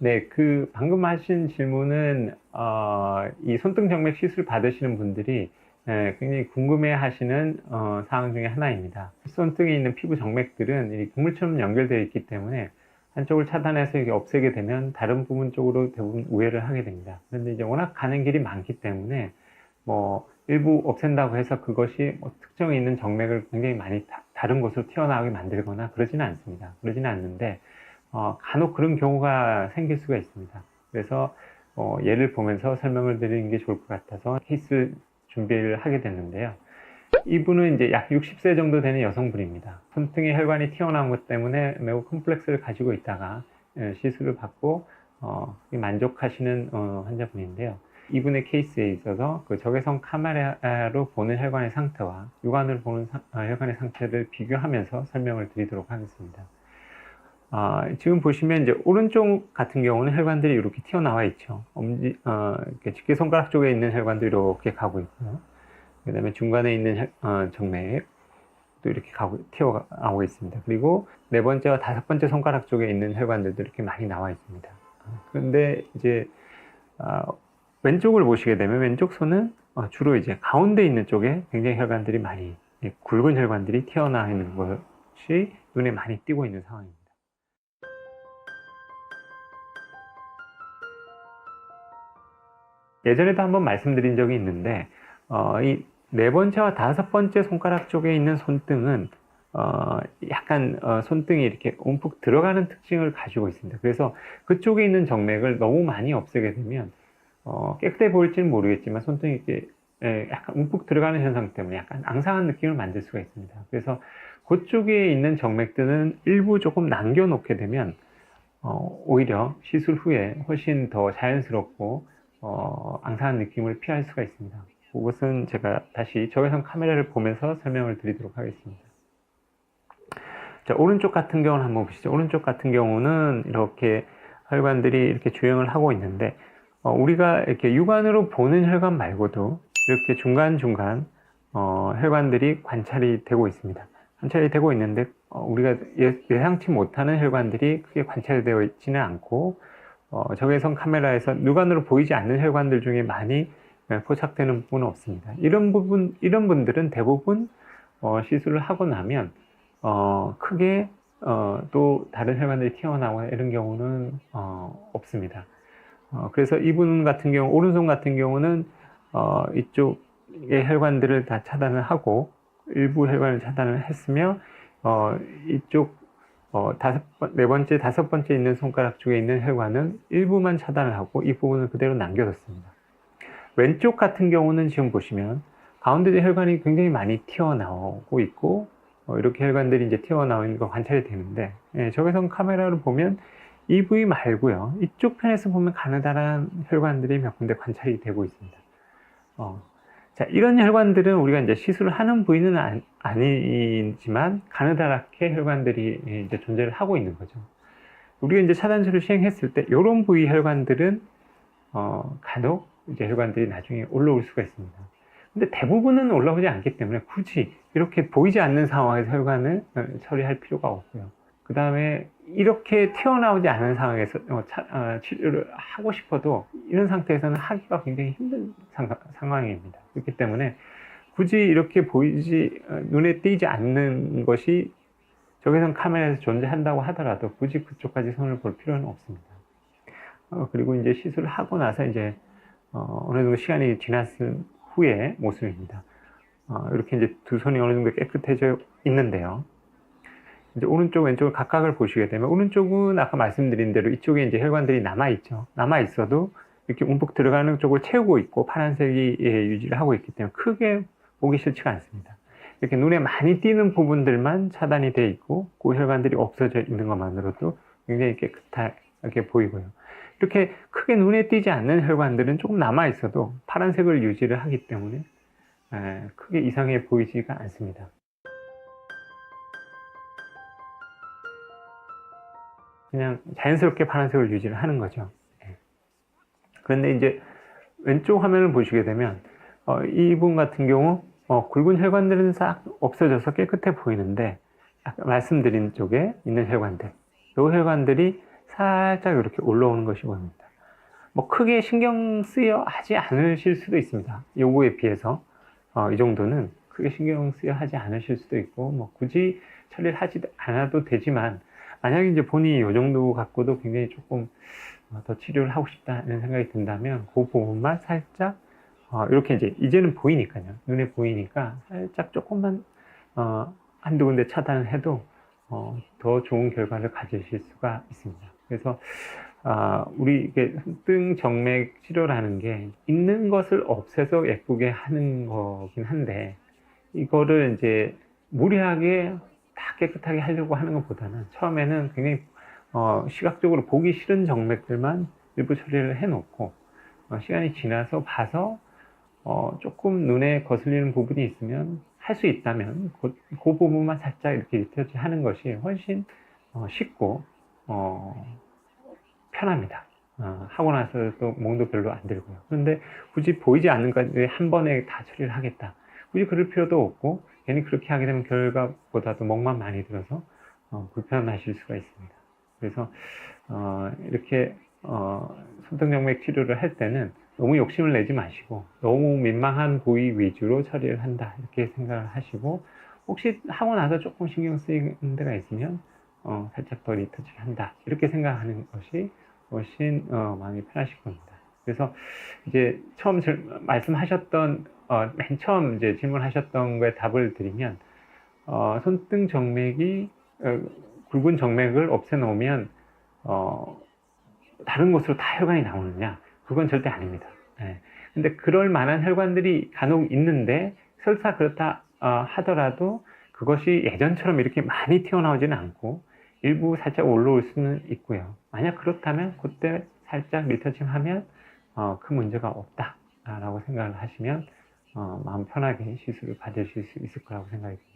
네, 방금 하신 질문은, 이 손등 정맥 시술 받으시는 분들이 굉장히 궁금해 하시는, 사항 중에 하나입니다. 손등에 있는 피부 정맥들은 이 국물처럼 연결되어 있기 때문에 한쪽을 차단해서 이게 없애게 되면 다른 부분 쪽으로 대부분 우회를 하게 됩니다. 그런데 이제 워낙 가는 길이 많기 때문에 뭐 일부 없앤다고 해서 그것이 뭐 특정에 있는 정맥을 굉장히 많이 다른 곳으로 튀어나오게 만들거나 그러지는 않습니다. 그러지는 않는데, 간혹 그런 경우가 생길 수가 있습니다. 그래서 예를 보면서 설명을 드리는 게 좋을 것 같아서 케이스 준비를 하게 됐는데요. 이분은 이제 약 60세 정도 되는 여성분입니다. 손등에 혈관이 튀어나온 것 때문에 매우 컴플렉스를 가지고 있다가 시술을 받고 만족하시는 환자분인데요. 이분의 케이스에 있어서 그 적외선 카메라로 보는 혈관의 상태와 육안으로 보는 혈관의 상태를 비교하면서 설명을 드리도록 하겠습니다. 지금 보시면 이제 오른쪽 같은 경우는 혈관들이 이렇게 튀어나와 있죠. 이렇게 집게손가락 쪽에 있는 혈관도 이렇게 가고 있고요. 그 다음에 중간에 있는 정맥도 이렇게 튀어나오고 있습니다. 그리고 네 번째와 다섯 번째 손가락 쪽에 있는 혈관들도 이렇게 많이 나와 있습니다. 그런데 이제 왼쪽을 보시게 되면 왼쪽 손은 주로 이제 가운데 있는 쪽에 굉장히 혈관들이 많이, 굵은 혈관들이 튀어나와 있는 것이 눈에 많이 띄고 있는 상황입니다. 예전에도 한번 말씀드린 적이 있는데, 이 네 번째와 다섯 번째 손가락 쪽에 있는 손등은 약간 손등이 이렇게 움푹 들어가는 특징을 가지고 있습니다. 그래서 그쪽에 있는 정맥을 너무 많이 없애게 되면 깨끗해 보일지는 모르겠지만 손등이 이렇게 약간 움푹 들어가는 현상 때문에 약간 앙상한 느낌을 만들 수가 있습니다. 그래서 그쪽에 있는 정맥들은 일부 조금 남겨놓게 되면 오히려 시술 후에 훨씬 더 자연스럽고 앙상한 느낌을 피할 수가 있습니다. 그것은 제가 다시 적외선 카메라를 보면서 설명을 드리도록 하겠습니다. 자, 오른쪽 같은 경우는 한번 보시죠. 오른쪽 같은 경우는 이렇게 혈관들이 이렇게 주행을 하고 있는데, 우리가 이렇게 육안으로 보는 혈관 말고도 이렇게 중간중간 혈관들이 관찰이 되고 있습니다. 관찰이 되고 있는데 우리가 예상치 못하는 혈관들이 크게 관찰되어 있지는 않고, 적외선 카메라에서 육안으로 보이지 않는 혈관들 중에 많이 포착되는 부분은 없습니다. 이런 분들은 대부분 시술을 하고 나면 크게 또 다른 혈관들이 튀어나오거나 이런 경우는 없습니다. 그래서 이분 같은 경우, 오른손 같은 경우는 이쪽의 혈관들을 다 차단을 하고 일부 혈관을 차단을 했으며, 이쪽 네 번째, 다섯 번째 있는 손가락 쪽에 있는 혈관은 일부만 차단을 하고 이 부분을 그대로 남겨뒀습니다. 왼쪽 같은 경우는 지금 보시면 가운데 혈관이 굉장히 많이 튀어나오고 있고, 이렇게 혈관들이 이제 튀어나오는 거 관찰이 되는데, 적외선 카메라로 보면 이 부위 말고요, 이쪽 편에서 보면 가느다란 혈관들이 몇 군데 관찰이 되고 있습니다. 자, 이런 혈관들은 우리가 이제 시술을 하는 부위는 아니지만 가느다랗게 혈관들이 이제 존재를 하고 있는 거죠. 우리가 이제 차단술을 시행했을 때 이런 부위 혈관들은 간혹 이제 혈관들이 나중에 올라올 수가 있습니다. 근데 대부분은 올라오지 않기 때문에 굳이 이렇게 보이지 않는 상황에서 혈관을 처리할 필요가 없고요. 그 다음에 이렇게 튀어나오지 않은 상황에서 치료를 하고 싶어도 이런 상태에서는 하기가 굉장히 힘든 상황입니다. 그렇기 때문에 굳이 이렇게 눈에 띄지 않는 것이 적외선 카메라에서 존재한다고 하더라도 굳이 그쪽까지 손을 볼 필요는 없습니다. 그리고 이제 시술을 하고 나서 이제 어느 정도 시간이 지났은 후의 모습입니다. 이렇게 이제 두 손이 어느 정도 깨끗해져 있는데요. 이제 오른쪽, 왼쪽을 각각을 보시게 되면 오른쪽은 아까 말씀드린 대로 이쪽에 이제 혈관들이 남아있죠. 남아있어도 이렇게 움푹 들어가는 쪽을 채우고 있고 파란색이 유지를 하고 있기 때문에 크게 보기 싫지가 않습니다. 이렇게 눈에 많이 띄는 부분들만 차단이 되어 있고 그 혈관들이 없어져 있는 것만으로도 굉장히 깨끗하게 보이고요. 이렇게 크게 눈에 띄지 않는 혈관들은 조금 남아있어도 파란색을 유지를 하기 때문에 크게 이상해 보이지가 않습니다. 그냥 자연스럽게 파란색을 유지를 하는 거죠. 그런데 이제 왼쪽 화면을 보시게 되면 이분 같은 경우 굵은 혈관들은 싹 없어져서 깨끗해 보이는데 아까 말씀드린 쪽에 있는 혈관들, 이 혈관들이 살짝 이렇게 올라오는 것이 보입니다. 뭐 크게 신경 쓰여 하지 않으실 수도 있습니다. 요거에 비해서 이 정도는 크게 신경 쓰여 하지 않으실 수도 있고 뭐 굳이 처리를 하지 않아도 되지만 만약에 이제 본인이 요 정도 갖고도 굉장히 조금 더 치료를 하고 싶다는 생각이 든다면 그 부분만 살짝 이렇게 이제는 보이니까요. 눈에 보이니까 살짝 조금만 한두 군데 차단을 해도 더 좋은 결과를 가지실 수가 있습니다. 그래서 우리 이게 손등 정맥 치료라는 게 있는 것을 없애서 예쁘게 하는 거긴 한데 이거를 이제 무리하게 다 깨끗하게 하려고 하는 것보다는 처음에는 굉장히 시각적으로 보기 싫은 정맥들만 일부 처리를 해놓고 시간이 지나서 봐서 조금 눈에 거슬리는 부분이 있으면 할 수 있다면 그 부분만 살짝 이렇게 리터치 하는 것이 훨씬 쉽고 편합니다. 하고 나서도 멍도 별로 안 들고요. 그런데 굳이 보이지 않는 것에 한 번에 다 처리를 하겠다. 굳이 그럴 필요도 없고 괜히 그렇게 하게 되면 결과보다도 멍만 많이 들어서 불편하실 수가 있습니다. 그래서 이렇게 손등정맥 치료를 할 때는 너무 욕심을 내지 마시고 너무 민망한 부위 위주로 처리를 한다 이렇게 생각을 하시고 혹시 하고 나서 조금 신경 쓰이는 데가 있으면 살짝 더 리터치를 한다 이렇게 생각하는 것이 훨씬 마음이 편하실 겁니다. 그래서 이제 처음 말씀하셨던 맨 처음 이제 질문하셨던 거에 답을 드리면 손등 정맥이 굵은 정맥을 없애놓으면 다른 곳으로 다 혈관이 나오느냐? 그건 절대 아닙니다. 네. 근데 그럴 만한 혈관들이 간혹 있는데 설사 그렇다 하더라도 그것이 예전처럼 이렇게 많이 튀어나오지는 않고 일부 살짝 올라올 수는 있고요. 만약 그렇다면 그때 살짝 리터칭 하면 큰 문제가 없다라고 생각을 하시면 마음 편하게 시술을 받으실 수 있을 거라고 생각이 듭니다.